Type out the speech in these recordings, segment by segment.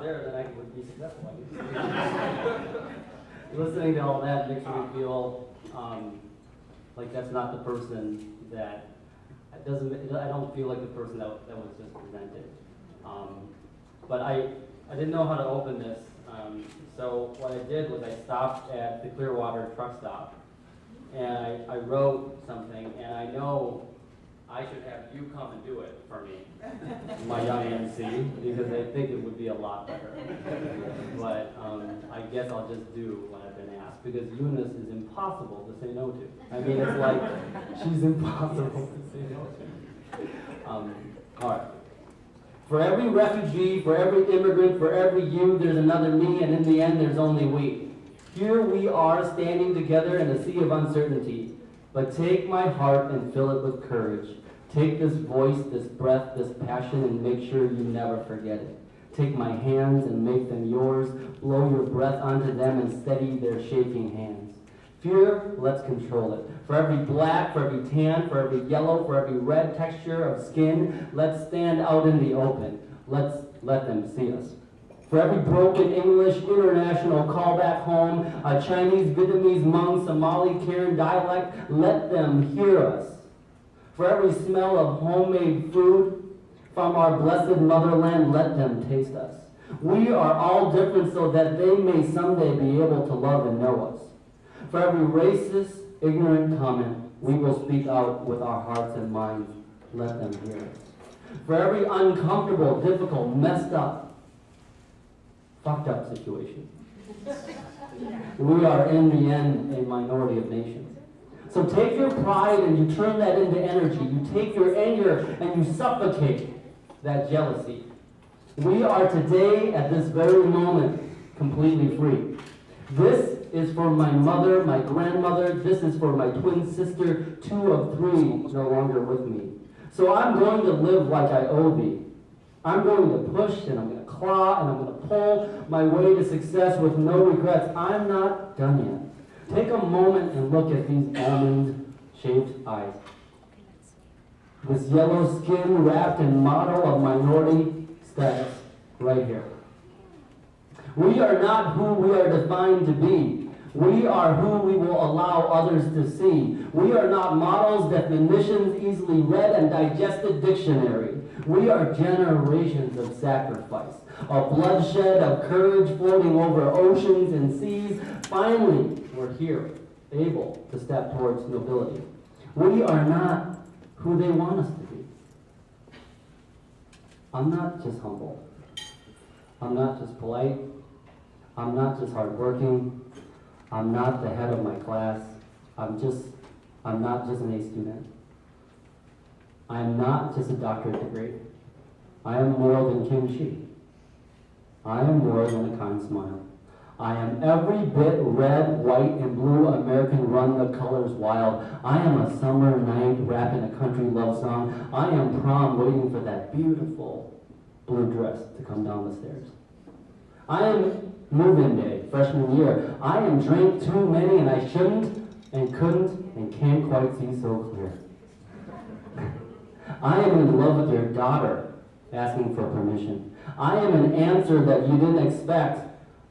there, then I would be successful. Listening to all that makes me feel like that's not the person that, I don't feel like the person that was just presented. But I didn't know how to open this. So what I did was I stopped at the Clearwater truck stop and I wrote something, and I know I should have you come and do it for me, my young MC, because I think it would be a lot better. But I guess I'll just do what I've been asked, because Eunice is impossible to say no to. I mean, it's like she's impossible to say no to. All right. For every refugee, for every immigrant, for every you, there's another me, and in the end, there's only we. Here we are standing together in a sea of uncertainty. But take my heart and fill it with courage. Take this voice, this breath, this passion, and make sure you never forget it. Take my hands and make them yours. Blow your breath onto them and steady their shaking hands. Fear, let's control it. For every black, for every tan, for every yellow, for every red texture of skin, let's stand out in the open. Let's let them see us. For every broken English, international call back home, a Chinese, Vietnamese, Hmong, Somali, Karen dialect, let them hear us. For every smell of homemade food from our blessed motherland, let them taste us. We are all different so that they may someday be able to love and know us. For every racist, ignorant comment, we will speak out with our hearts and minds. Let them hear us. For every uncomfortable, difficult, messed up, fucked up situation, we are in the end a minority of nations. So take your pride and you turn that into energy. You take your anger and you suffocate that jealousy. We are today, at this very moment, completely free. This is for my mother, my grandmother. This is for my twin sister, 2 of 3 no longer with me. So I'm going to live like I owe thee. I'm going to push and I'm going to claw and I'm going to pull my way to success with no regrets. I'm not done yet. Take a moment and look at these almond-shaped eyes. This yellow skin wrapped in motto of minority status right here. We are not who we are defined to be. We are who we will allow others to see. We are not models, definitions, easily read and digested dictionary. We are generations of sacrifice, of bloodshed, of courage floating over oceans and seas. Finally, we're here, able to step towards nobility. We are not who they want us to be. I'm not just humble. I'm not just polite. I'm not just hardworking. I'm not the head of my class. I'm not just an A student. I'm not just a doctorate degree. I am more than kimchi. I am more than a kind smile. I am every bit red, white, and blue American run the colors wild. I am a summer night rapping a country love song. I am prom waiting for that beautiful blue dress to come down the stairs. I am move-in day, freshman year. I am drank too many and I shouldn't and couldn't and can't quite see so clear. I am in love with your daughter, asking for permission. I am an answer that you didn't expect.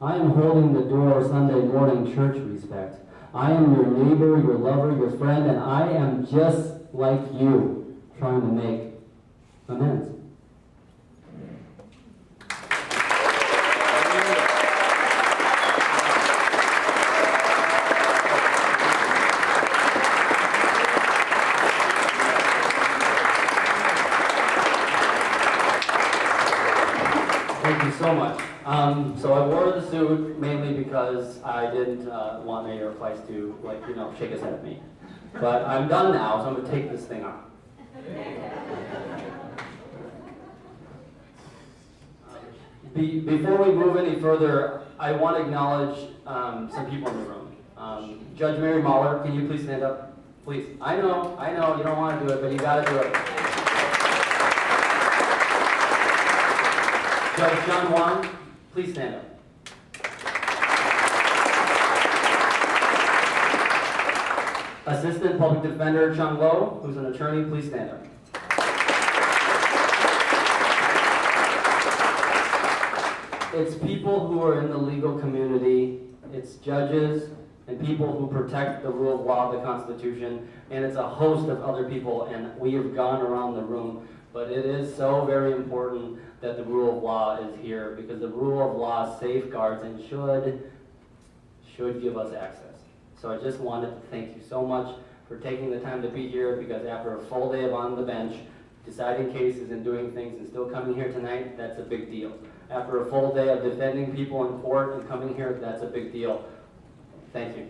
I am holding the door Sunday morning church respect. I am your neighbor, your lover, your friend, and I am just like you, trying to make amends. So much. So I wore the suit mainly because I didn't want Mayor Price to, shake his head at me. But I'm done now, so I'm going to take this thing off. Before we move any further, I want to acknowledge some people in the room. Judge Mary Mahler, can you please stand up? Please. I know, you don't want to do it, but you got to do it. Judge John Wong, please stand up. Assistant Public Defender Chung Lo, who's an attorney, please stand up. It's people who are in the legal community, it's judges and people who protect the rule of law of the Constitution, and it's a host of other people, and we have gone around the room, but it is so very important that the rule of law is here, because the rule of law safeguards and should give us access. So I just wanted to thank you so much for taking the time to be here, because after a full day of on the bench, deciding cases and doing things and still coming here tonight, that's a big deal. After a full day of defending people in court and coming here, that's a big deal. Thank you.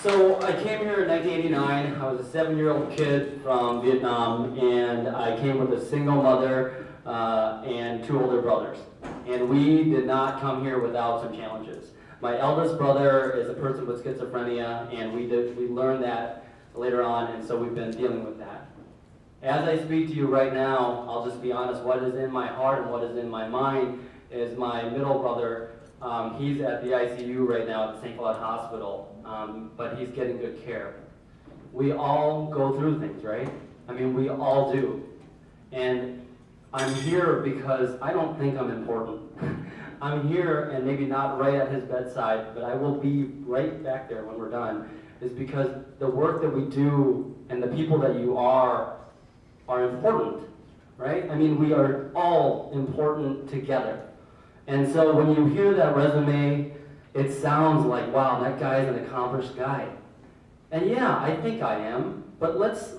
So I came here in 1989. I was a 7-year-old kid from Vietnam, and I came with a single mother and 2 older brothers. And we did not come here without some challenges. My eldest brother is a person with schizophrenia, and we learned that later on, and so we've been dealing with that. As I speak to you right now, I'll just be honest, what is in my heart and what is in my mind is my middle brother. He's at the ICU right now at the St. Cloud Hospital, but he's getting good care. We all go through things, right? I mean, we all do. And I'm here because I don't think I'm important. I'm here, and maybe not right at his bedside, but I will be right back there when we're done, is because the work that we do and the people that you are important, right? I mean, we are all important together. And so when you hear that resume, it sounds like, wow, that guy is an accomplished guy. And yeah, I think I am, but let's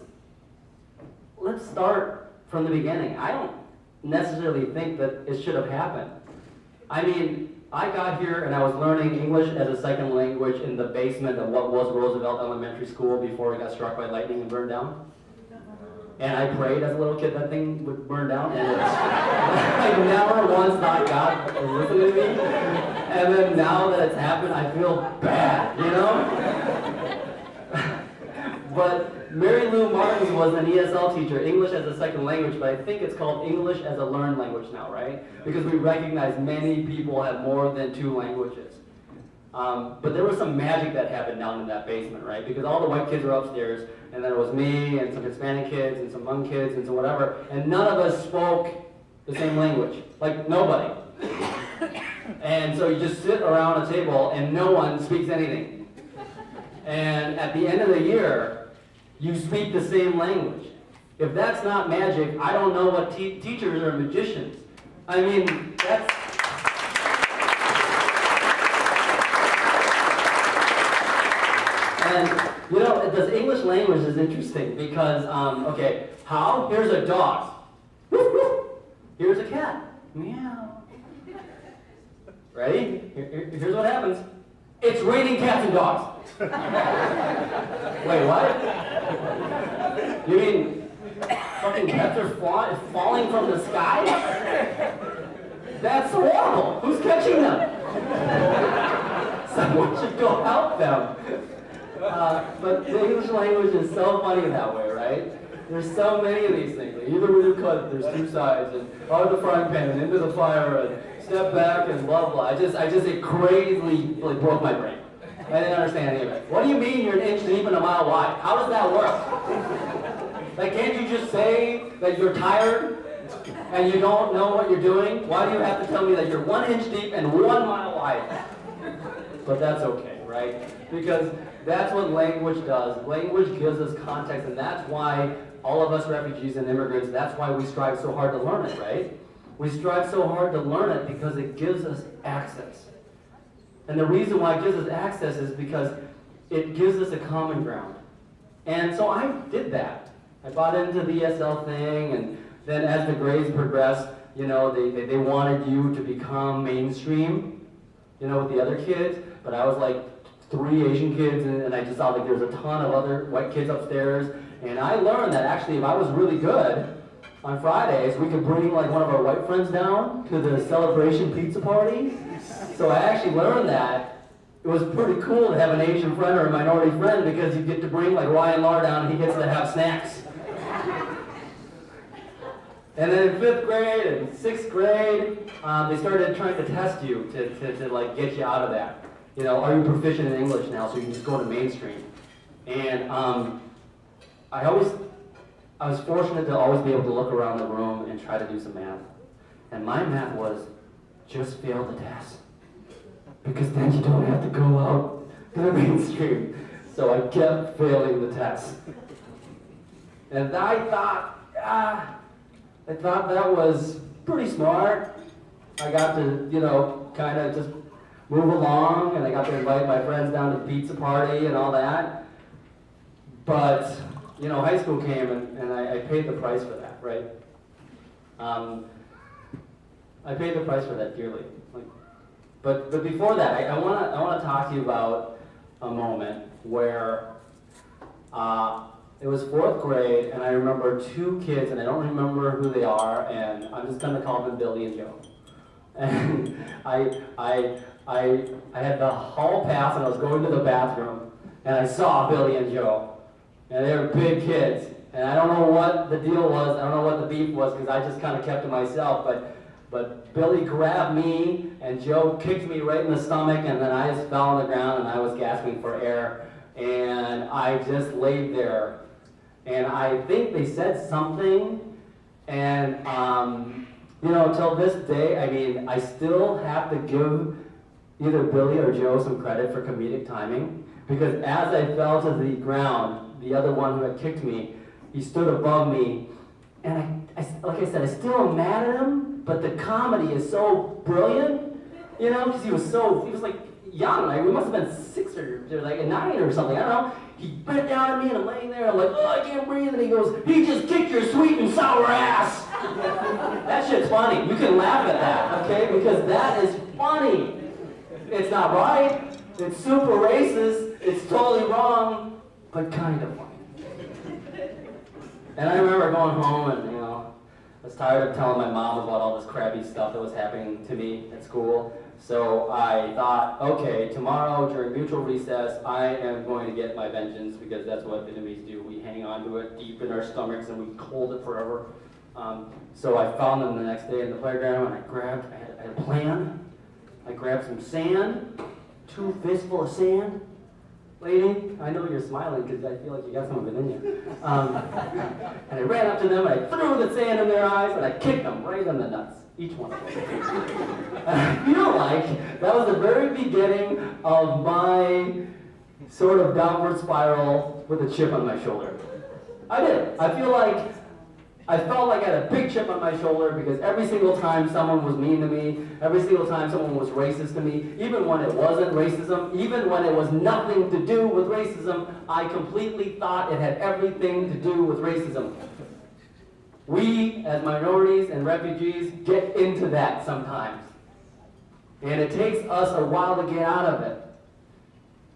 start from the beginning. I don't necessarily think that it should have happened. I mean, I got here and I was learning English as a second language in the basement of what was Roosevelt Elementary School before it got struck by lightning and burned down. And I prayed as a little kid that thing would burn down, and I never once thought God was listening to me. And then now that it's happened, I feel bad, you know? But Mary Lou Martin was an ESL teacher, English as a second language, but I think it's called English as a learned language now, right? Because we recognize many people have more than 2 languages. But there was some magic that happened down in that basement, right? Because all the white kids were upstairs, and then it was me and some Hispanic kids and some Hmong kids and some whatever, and none of us spoke the same language. Like, nobody. And so you just sit around a table and no one speaks anything. And at the end of the year, you speak the same language. If that's not magic, I don't know what teachers are magicians. I mean, that's... And, you know, the English language is interesting because, okay, Hao, here's a dog. Here's a cat. Meow. Ready? Here's what happens. It's raining cats and dogs. Wait, what? You mean fucking cats are falling from the sky? That's horrible. Who's catching them? Someone should go help them. But the English language is so funny that way, right? There's so many of these things. Like, either way you cut, there's 2 sides, and out of the frying pan and into the fire, and step back and blah blah. It crazily like broke my brain. I didn't understand any of it. What do you mean you're 1 inch deep and a mile wide? How does that work? Like, can't you just say that you're tired and you don't know what you're doing? Why do you have to tell me that you're 1 inch deep and 1 mile wide? But that's okay, right? Because that's what language does. Language gives us context, and that's why all of us refugees and immigrants, that's why we strive so hard to learn it, right? We strive so hard to learn it because it gives us access. And the reason why it gives us access is because it gives us a common ground. And so I did that. I bought into the ESL thing, and then as the grades progressed, you know, they wanted you to become mainstream, you know, with the other kids, but I was like 3 Asian kids, and I just saw like there was a ton of other white kids upstairs, and I learned that actually if I was really good, on Fridays we could bring like one of our white friends down to the celebration pizza party. So I actually learned that it was pretty cool to have an Asian friend or a minority friend because you get to bring like Ryan Lar down and he gets to have snacks. And then in 5th grade and 6th grade, they started trying to test you to like get you out of that. You know, are you proficient in English now so you can just go to mainstream? And I was fortunate to always be able to look around the room and try to do some math. And my math was, just fail the test. Because then you don't have to go out to the mainstream. So I kept failing the test. And I thought that was pretty smart. I got to, kind of just move along, and I got to invite my friends down to the pizza party and all that. But, high school came, and I paid the price for that, right? I paid the price for that dearly. But before that, I want to talk to you about a moment where it was 4th grade, and I remember 2 kids, and I don't remember who they are, and I'm just going to call them Billy and Joe. And I had the hall pass, and I was going to the bathroom, and I saw Billy and Joe. And they were big kids, and I don't know what the deal was, I don't know what the beef was, because I just kind of kept to myself, but Billy grabbed me, and Joe kicked me right in the stomach, and then I just fell on the ground, and I was gasping for air, and I just laid there. And I think they said something, and, till this day, I still have to give either Billy or Joe some credit for comedic timing, because as I fell to the ground, the other one who had kicked me, he stood above me, and like I said, I still am mad at him, but the comedy is so brilliant, because he was like young, we must have been 6 or like 9 or something, I don't know. He bent down at me, and I'm laying there, I'm like, oh, I can't breathe, and he goes, he just kicked your sweet and sour ass. That shit's funny. You can laugh at that, okay, because that is funny. It's not right, it's super racist, it's totally wrong, but kind of funny. And I remember going home, and I was tired of telling my mom about all this crappy stuff that was happening to me at school. So I thought, okay, tomorrow during mutual recess, I am going to get my vengeance, because that's what Vietnamese do. We hang on to it deep in our stomachs, and we hold it forever. So I found them the next day in the playground, and I had a plan. I grabbed some sand, 2 fistfuls of sand. Lady, I know you're smiling because I feel like you got some of it in you. And I ran up to them, and I threw the sand in their eyes, and I kicked them right in the nuts, each one of them. And I feel like that was the very beginning of my sort of downward spiral with a chip on my shoulder. I did. I felt like I had a big chip on my shoulder, because every single time someone was mean to me, every single time someone was racist to me, even when it wasn't racism, even when it was nothing to do with racism, I completely thought it had everything to do with racism. We, as minorities and refugees, get into that sometimes. And it takes us a while to get out of it.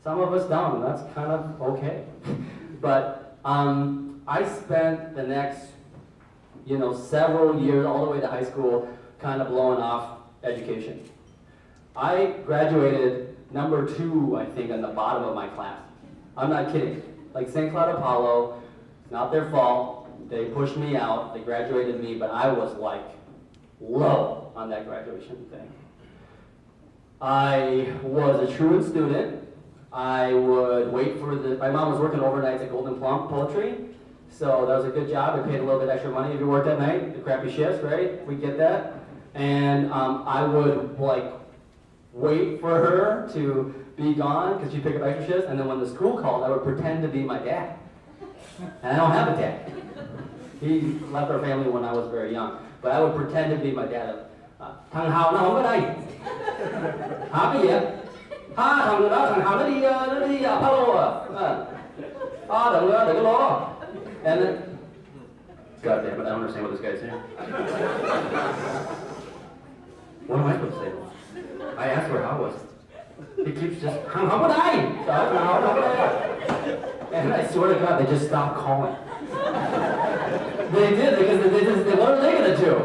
Some of us don't, and that's kind of okay. But I spent the next several years, all the way to high school, kind of blowing off education. I graduated number 2, I think, on the bottom of my class. I'm not kidding. Like St. Cloud Apollo, it's not their fault. They pushed me out, they graduated me, but I was like low on that graduation thing. I was a truant student. I would wait for my mom was working overnights at Golden Plum Poultry. So that was a good job. I paid a little bit extra money if you worked at night, the crappy shifts, right? We get that. And I would wait for her to be gone because she'd pick up extra shifts. And then when the school called, I would pretend to be my dad. And I don't have a dad. He left our family when I was very young. But I would pretend to be my dad. Thằng Hao nó không có đây. Hả cái gì ạ? Thằng người đó, thằng Hao nó đi Apollo à? Đừng có lo. And then, God damn it, I don't understand what this guy's saying. What am I supposed to say? I asked where Hao was. He keeps just, how would I? And I swear to God, they just stopped calling. They did, because what are they going to do?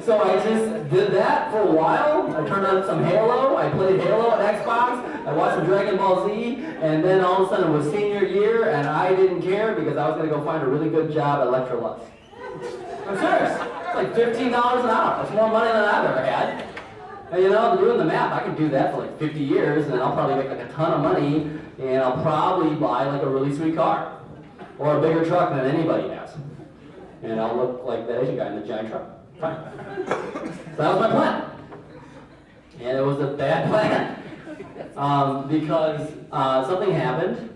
So I just did that for a while. I turned on some Halo. I played Halo on Xbox. I watched some Dragon Ball Z. And then all of a sudden it was senior year, and I didn't care because I was going to go find a really good job at Electrolux. I'm serious. It's like $15 an hour. That's more money than I've ever had. And doing the math, I could do that for like 50 years, and then I'll probably make like a ton of money, and I'll probably buy like a really sweet car. or a bigger truck than anybody has. And I'll look like that Asian guy in the giant truck. Fine. So that was my plan. And it was a bad plan. Because something happened.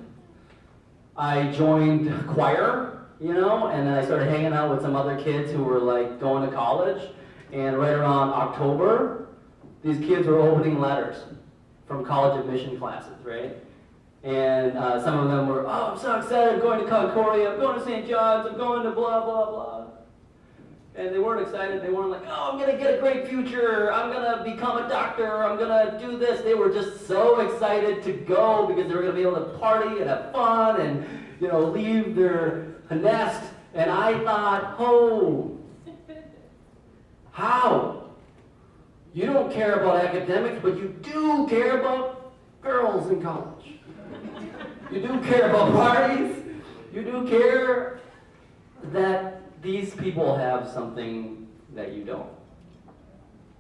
I joined choir, you know, and then I started hanging out with some other kids who were like going to college. And right around October, these kids were opening letters from college admission classes, right? And some of them were, oh, I'm so excited, I'm going to Concordia, I'm going to St. John's, I'm going to blah, blah, blah. And they weren't excited, they weren't like, oh, I'm going to get a great future, I'm going to become a doctor, I'm going to do this. They were just so excited to go because they were going to be able to party and have fun and, you know, leave their nest. And I thought, oh, how? You don't care about academics, but you do care about girls in college. You do care about parties. You do care that these people have something that you don't.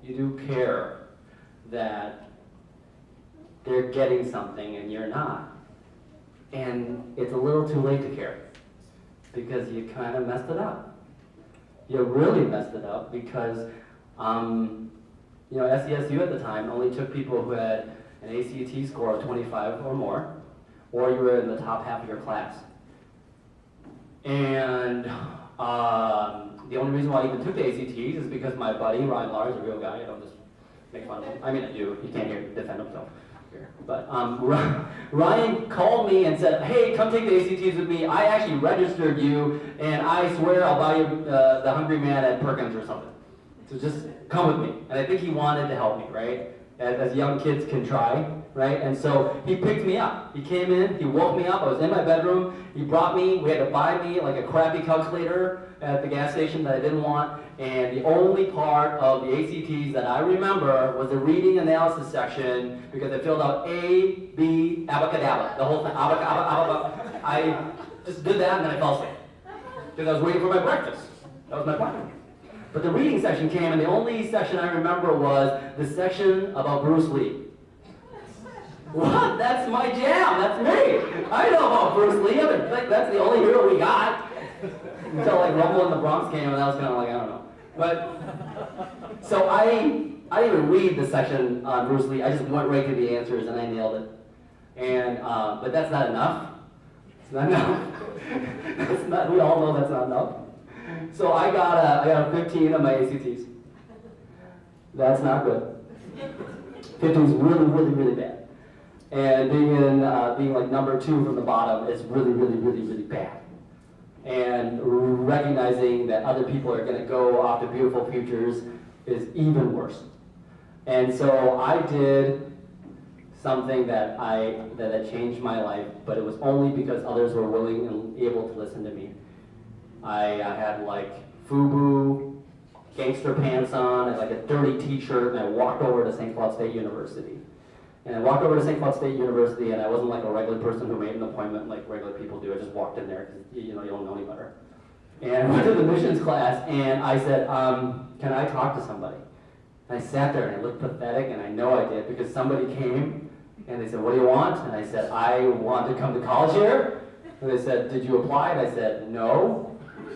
You do care that they're getting something and you're not. And it's a little too late to care because you kind of messed it up. You really messed it up because you know, SESU at the time only took people who had an ACT score of 25 or more, or you were in the top half of your class. And the only reason why I even took the ACTs is because my buddy, Ryan Lars, a real guy, I don't just make fun of him. I mean, I do. He can't hear defend himself here. But Ryan called me and said, hey, come take the ACTs with me. I actually registered you, and I swear I'll buy you the Hungry Man at Perkins or something. So just come with me. And I think he wanted to help me, right? As young kids can try, right? And so he picked me up. He came in, he woke me up. I was in my bedroom. He brought me, we had to buy me like a crappy calculator at the gas station that I didn't want. And the only part of the ACTs that I remember was the reading analysis section because I filled out A, B, abacadabra, the whole thing, abacadabra. I just did that and then I fell asleep because I was waiting for my breakfast. That was my plan. But the reading section came, and the only section I remember was the section about Bruce Lee. What? That's my jam. That's me. I know about Bruce Lee. That's the only hero we got. Until like Rumble in the Bronx came, and that was kind of like, I don't know. But, so I didn't even read the section on Bruce Lee. I just went right to the answers, and I nailed it. And, but that's not enough. It's not enough. We all know that's not enough. So I got a 15 on my ACTs. That's not good. 15 is really, really, really bad. And being like number 2 from the bottom is really, really, really, really bad. And recognizing that other people are going to go off to beautiful futures is even worse. And so I did something that changed my life, but it was only because others were willing and able to listen to me. I had like FUBU, gangster pants on, and like a dirty t-shirt, and I walked over to St. Cloud State University. And I walked over to St. Cloud State University, and I wasn't like a regular person who made an appointment like regular people do. I just walked in there because you don't know any better. And I went to the missions class, and I said, can I talk to somebody? And I sat there, and I looked pathetic, and I know I did, because somebody came, and they said, what do you want? And I said, I want to come to college here. And they said, did you apply? And I said, no.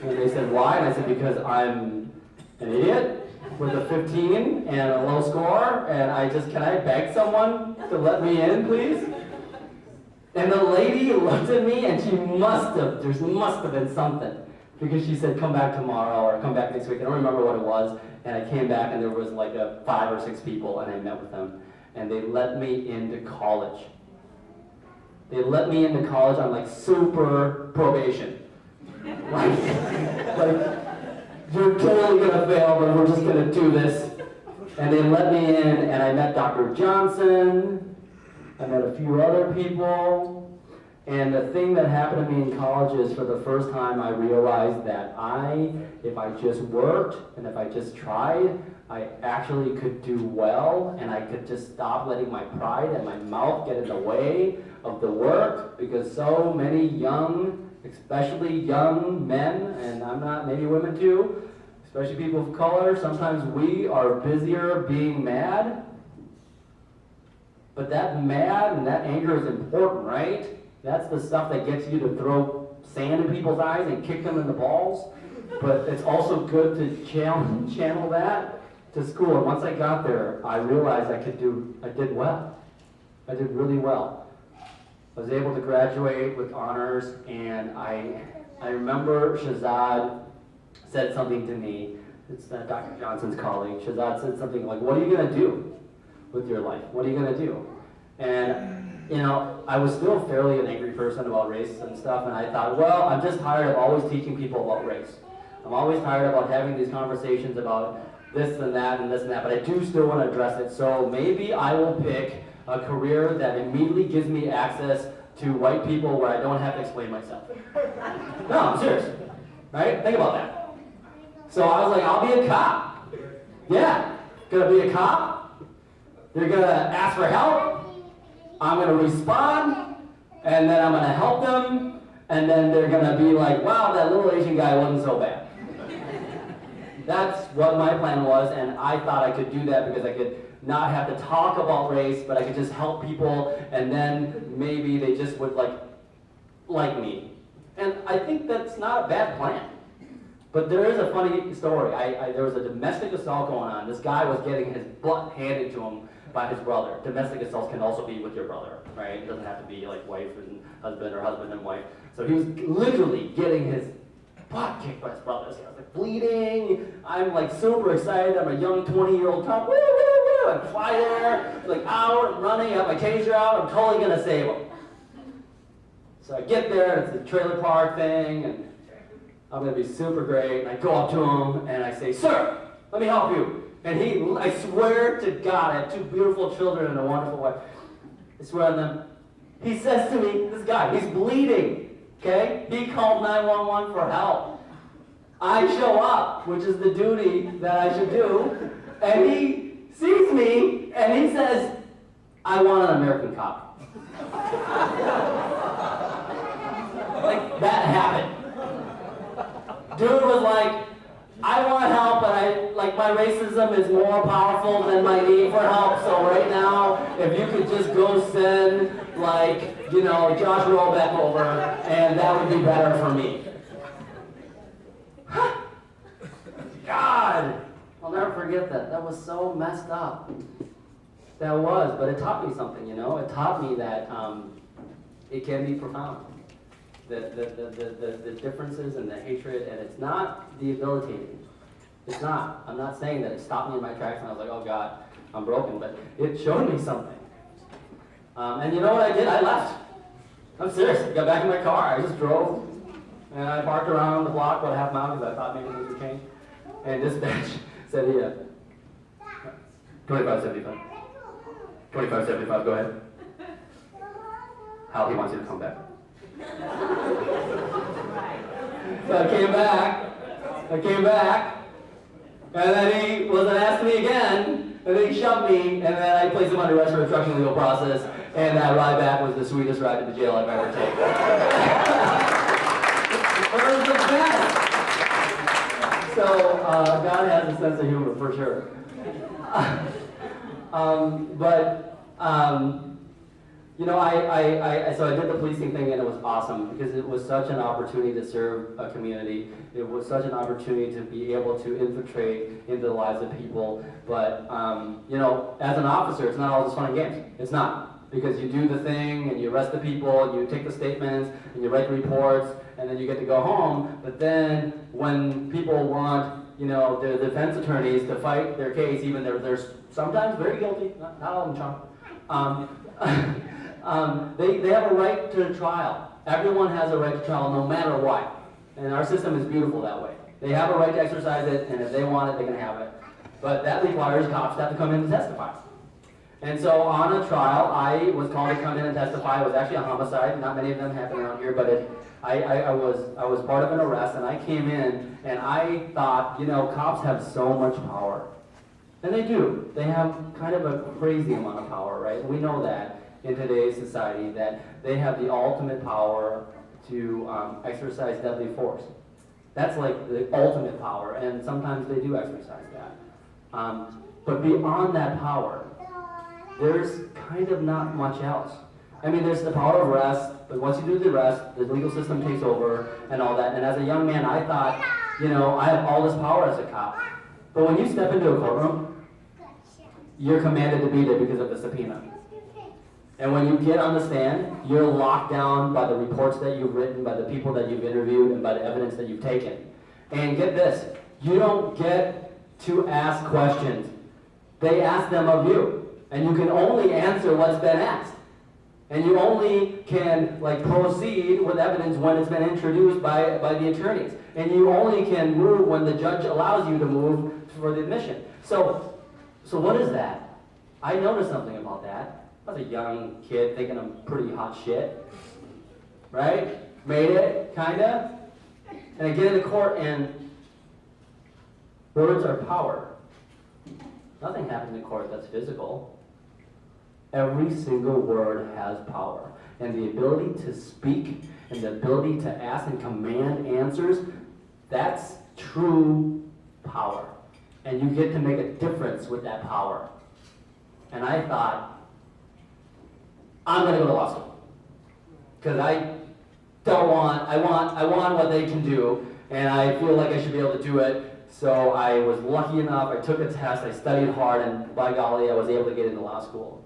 And they said, why? And I said, because I'm an idiot with a 15 and a low score, and can I beg someone to let me in, please? And the lady looked at me, and there must have been something, because she said, come back tomorrow, or come back next week. I don't remember what it was, and I came back, and there was like 5 or 6 people, and I met with them, and they let me into college. They let me into college on like super probation. Like, you're totally gonna fail, but we're just gonna do this. And they let me in, and I met Dr. Johnson, I met a few other people, and the thing that happened to me in college is for the first time I realized that if I just worked, and if I just tried, I actually could do well, and I could just stop letting my pride and my mouth get in the way of the work, because so many young, especially young men, and maybe women too, especially people of color, sometimes we are busier being mad. But that mad and that anger is important, right? That's the stuff that gets you to throw sand in people's eyes and kick them in the balls, but it's also good to channel that to school. And once I got there, I realized I did well. I did really well. I was able to graduate with honors, and I remember Shahzad said something to me. It's Dr. Johnson's colleague. Shahzad said something like, "What are you going to do with your life? What are you going to do?" And, you know, I was still fairly an angry person about race and stuff, and I thought, well, I'm just tired of always teaching people about race. I'm always tired about having these conversations about this and that and this and that, but I do still want to address it. So maybe I will pick a career that immediately gives me access to white people where I don't have to explain myself. No, I'm serious. Right? Think about that. So I was like, I'll be a cop. Yeah, gonna be a cop. They're gonna ask for help. I'm gonna respond, and then I'm gonna help them, and then they're gonna be like, wow, that little Asian guy wasn't so bad. That's what my plan was, and I thought I could do that because I could not have to talk about race, but I could just help people, and then maybe they just would like me. And I think that's not a bad plan. But there is a funny story. There was a domestic assault going on. This guy was getting his butt handed to him by his brother. Domestic assaults can also be with your brother, right? It doesn't have to be like wife and husband or husband and wife. So he was literally getting his butt kicked by his brother. So I was like bleeding. I'm like super excited. I'm a young 20-year-old cop. Woo, woo, woo. I fly there, like out, I'm running, I have my taser out. I'm totally gonna save him. So I get there, and it's a trailer park thing, and I'm gonna be super great. And I go up to him and I say, "Sir, let me help you." And I swear to God, I have two beautiful children and a wonderful wife. I swear on them. He says to me, this guy, he's bleeding, okay? He called 911 for help. I show up, which is the duty that I should do, and he sees me, and he says, "I want an American cop." Like, that happened. Dude was like, "I want help, but my racism is more powerful than my need for help, so right now, if you could just go send, Josh Rollback over, and that would be better for me." God, I'll never forget that. That was so messed up. That was, but it taught me something, you know? It taught me that it can be profound. The differences and the hatred, and it's not debilitating. It's not. I'm not saying that it stopped me in my tracks and I was like, oh God, I'm broken, but it showed me something. And you know what I did? I left. I'm serious. I got back in my car. I just drove, and I parked around the block about a half mile because I thought maybe things would change. And dispatch said, yeah, 2575. 2575, go ahead. Hal, he wants you to come back. So I came back, and then he wasn't asking me again, and then he shoved me, and then I placed him under arrest for obstruction of legal process, and that ride back was the sweetest ride to the jail I've ever taken. It was the best. So God has a sense of humor for sure. So I did the policing thing, and it was awesome because it was such an opportunity to serve a community. It was such an opportunity to be able to infiltrate into the lives of people. But as an officer, it's not all just fun and games. It's not, because you do the thing and you arrest the people and you take the statements and you write the reports and then you get to go home. But then when people want the defense attorneys to fight their case, even though they're sometimes very guilty, not all of them, Trump. They have a right to trial. Everyone has a right to trial no matter what. And our system is beautiful that way. They have a right to exercise it, and if they want it, they can have it. But that requires cops to have to come in and testify. And so on a trial, I was called to come in and testify. It was actually a homicide. Not many of them happen around here, but I was part of an arrest, and I came in, and I thought, cops have so much power. And they do. They have kind of a crazy amount of power, right? We know that in today's society, that they have the ultimate power to exercise deadly force. That's like the ultimate power, and sometimes they do exercise that. But beyond that power, there's kind of not much else. I mean, there's the power of rest, but once you do the rest, the legal system takes over and all that. And as a young man, I thought, you know, I have all this power as a cop. But when you step into a courtroom, you're commanded to be there because of the subpoena. And when you get on the stand, you're locked down by the reports that you've written, by the people that you've interviewed, and by the evidence that you've taken. And get this, you don't get to ask questions. They ask them of you. And you can only answer what's been asked. And you only can proceed with evidence when it's been introduced by the attorneys. And you only can move when the judge allows you to move for the admission. So what is that? I noticed something about that. I was a young kid thinking I'm pretty hot shit. Right? Made it, kinda. And I get into court and words are power. Nothing happens in court that's physical. Every single word has power. And the ability to speak and the ability to ask and command answers, that's true power. And you get to make a difference with that power. And I thought, I'm going to go to law school. Because I want what they can do, and I feel like I should be able to do it. So I was lucky enough, I took a test, I studied hard, and by golly, I was able to get into law school.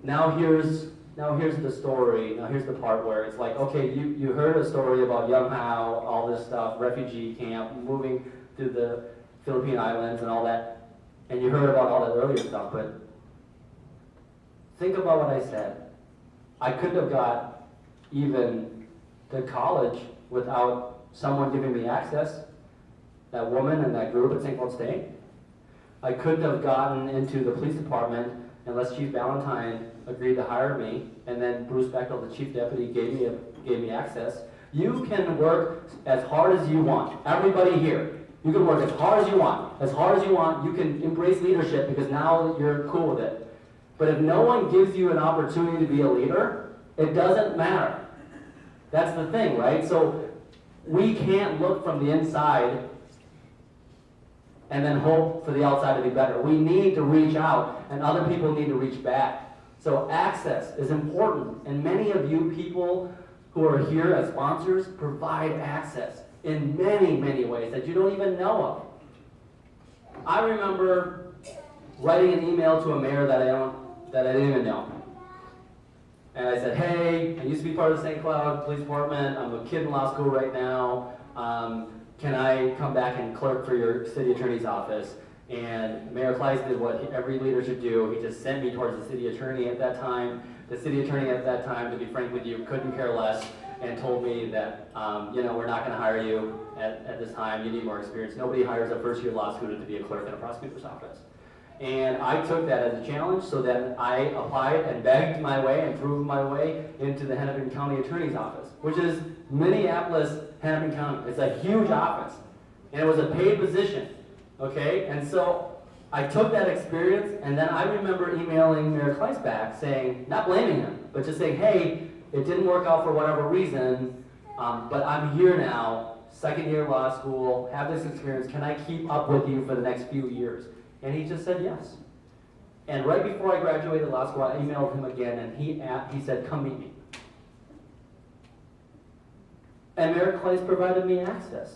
Now here's the story. Now here's the part where it's like, okay, you heard a story about young Hao, all this stuff, refugee camp, moving to the Philippine Islands and all that, and you heard about all that earlier stuff, but think about what I said. I couldn't have got even to college without someone giving me access, that woman and that group at St. Cloud State. I couldn't have gotten into the police department unless Chief Valentine agreed to hire me, and then Bruce Bechtel, the chief deputy, gave me access. You can work as hard as you want. Everybody here, you can work as hard as you want. As hard as you want, you can embrace leadership because now you're cool with it. But if no one gives you an opportunity to be a leader, it doesn't matter. That's the thing, right? So we can't look from the inside and then hope for the outside to be better. We need to reach out, and other people need to reach back. So access is important, and many of you people who are here as sponsors provide access in many, many ways that you don't even know of. I remember writing an email to a mayor that I didn't even know. And I said, hey, I used to be part of the St. Cloud Police Department. I'm a kid in law school right now. Can I come back and clerk for your city attorney's office? And Mayor Kleiss did what every leader should do. He just sent me towards the city attorney at that time. The city attorney at that time, to be frank with you, couldn't care less and told me that, we're not going to hire you at this time. You need more experience. Nobody hires a first-year law student to be a clerk in a prosecutor's office. And I took that as a challenge, so then I applied and begged my way and proved my way into the Hennepin County Attorney's office, which is Minneapolis, Hennepin County. It's a huge office, and it was a paid position, okay? And so I took that experience, and then I remember emailing Mayor Kleiss back saying, not blaming him, but just saying, hey, it didn't work out for whatever reason, but I'm here now, second year law school, have this experience, can I keep up with you for the next few years? And he just said yes. And right before I graduated law school, I emailed him again, and he said, come meet me. And Mayor Kleiss provided me access.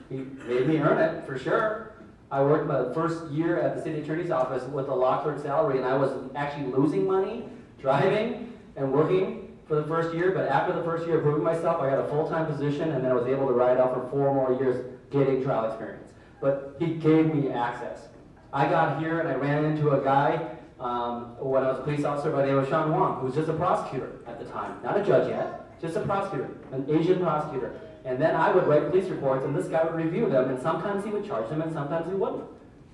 He made me earn it, for sure. I worked my first year at the city attorney's office with a law clerk salary, and I was actually losing money, driving, and working for the first year. But after the first year of proving myself, I got a full-time position, and then I was able to ride out for 4 more years getting trial experience. But he gave me access. I got here and I ran into a guy when I was a police officer by the name of Hao Nguyen, who was just a prosecutor at the time. Not a judge yet, just a prosecutor, an Asian prosecutor. And then I would write police reports and this guy would review them, and sometimes he would charge them and sometimes he wouldn't.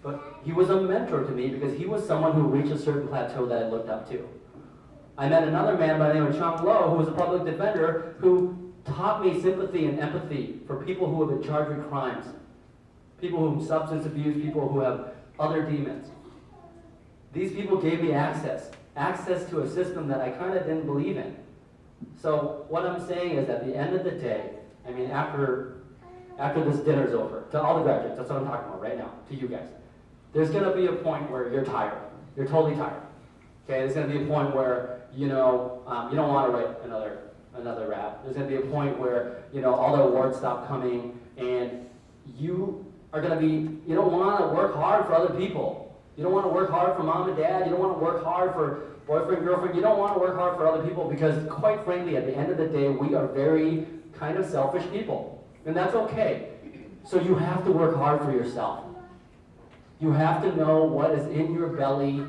But he was a mentor to me because he was someone who reached a certain plateau that I looked up to. I met another man by the name of Chung Lo, who was a public defender, who taught me sympathy and empathy for people who have been charged with crimes, people who substance abuse, people who have other demons. These people gave me access to a system that I kind of didn't believe in. So what I'm saying is, at the end of the day, I mean, after this dinner's over, to all the graduates, that's what I'm talking about right now, to you guys, there's going to be a point where you're tired. You're totally tired. Okay, there's going to be a point where, you know, you don't want to write another rap. There's going to be a point where, you know, all the awards stop coming, and you are going to be, you don't want to work hard for other people. You don't want to work hard for mom and dad. You don't want to work hard for boyfriend, girlfriend. You don't want to work hard for other people because, quite frankly, at the end of the day, we are very kind of selfish people. And that's okay. So you have to work hard for yourself. You have to know what is in your belly,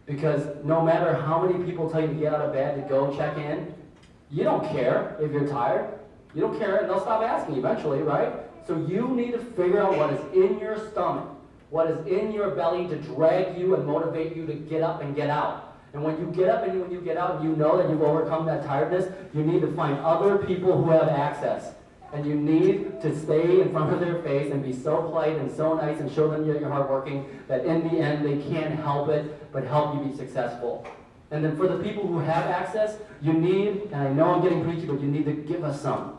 because no matter how many people tell you to get out of bed to go check in, you don't care if you're tired. You don't care, and they'll stop asking eventually, right? So you need to figure out what is in your stomach, what is in your belly to drag you and motivate you to get up and get out. And when you get up and when you get out, you know that you've overcome that tiredness, you need to find other people who have access. And you need to stay in front of their face and be so polite and so nice and show them you're hardworking that in the end they can't help it but help you be successful. And then for the people who have access, you need, and I know I'm getting preachy, but you need to give us some.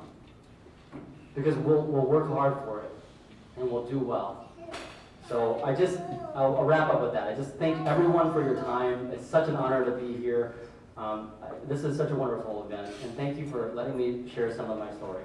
Because we'll work hard for it and we'll do well. So I'll wrap up with that. I just thank everyone for your time. It's such an honor to be here. This is such a wonderful event, and thank you for letting me share some of my story.